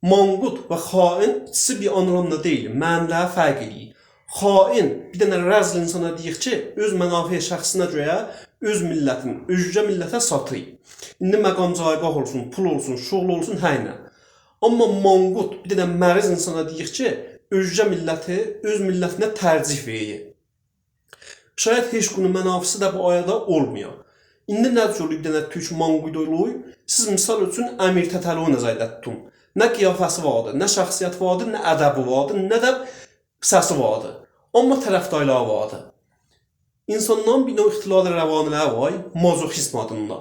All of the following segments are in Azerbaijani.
Manqurt və xain ikisi bir anlamda deyil, mənəvilə fərq edir. Xain bir dənə rəzl insana deyir ki, öz mənafe şəxsinə görə öz millətin, özgə millətə satır. İndi məqam caygah olsun, pul olsun, şuğul olsun, həylə. Amma manqurt bir dənə məriz insana deyir ki, özgə milləti öz millətinə tərcih verir. Şayət heç günün mənafisi də bu ayada olmuyor. İndi nə cür bir dənə türk manqurt olur? Siz misal üçün Əmir Tətəliyi nəzərdə tutun. Nə qiyafəsi vardı, nə şəxsiyyət vardı, nə ədəbi vardı, nə də səsi vardı. Amma tərəfdarları vardı. İnsanların bir növ ixtilal rəvanələri var, mazoxizm adında.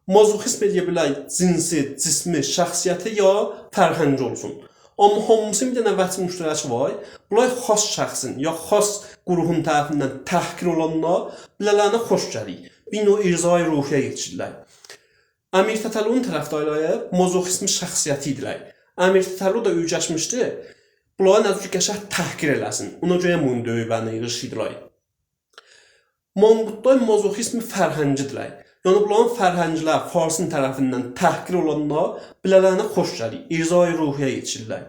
Mazoxizm edə bilər cinsi, cismi, şəxsiyyəti ya fərhəngi olsun. Amma hamısının bir dənə vəci müştərəki var. Bunlar xas şəxsin ya xas qruhun tərəfindən təhqir olanlar bilələrine xoş gəlir. Bir növ irzai ruhiyyə yetişirlər. Əmir Tətəliyinin tərəfdarları mazoxizmi şəxsiyyəti idilər. Əmir Tətəliyi də öyrəşmişdi. Bunları nəzəcə qəşəng təhqir eləsin. Ona görə bunu döyübəni yığışdılar. Manqurtlar mazoxizmi fərhəngidirlər. Yəni bunların fərhəngilər Farsın tərəfindən təhqir olanlar bilələrine xoş gəlir. İrzai ruhiyyə yetişirlər.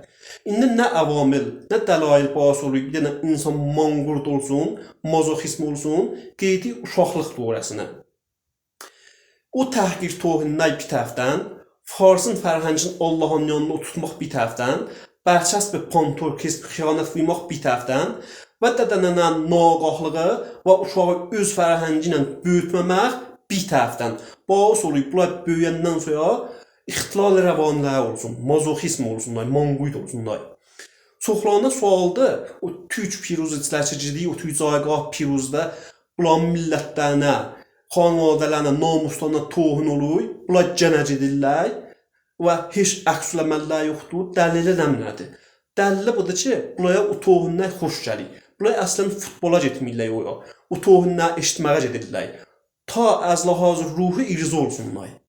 İndi nə əvamil, nə dəlail bahs olur, bir dənə insan manqurt olsun, mazoxizm olsun, qeydi uşaqlıq dövrəsinə. O təhqir tohinlər bir tərəfdən, Farsın fərhəngini Allahın yanında tutmaq bir tərəfdən, bərçəsb panturkizm, xiyanət vurmaq bir tərəfdən və dədənənən naqahlığı və uşağı öz fərhəngi ilə böyütməmək bir tərəfdən. Bahs olur, bunlar böyüyəndən sonra ixtilal rəvanələri olsun, mazoxizm olsunlar, manqurt olsunlar. Çoxlarına sualdır, o türk piruzçilər çəkildiyi, o türk caygah piruzda bunların millətlərinə, xanvadələrinə, namuslarına tohin olur, bunlar cənəc edirlər və heç əksüləmələr yoxdur, dəlili nəmlədir. Dəlili budur ki, bunlara o tohinlər xoş gəlir. Bunlar əslən futbola getmirlər o tohinlər eşitməyə gedirlər. Ta əzlahazır ruhu irzi olsunlar.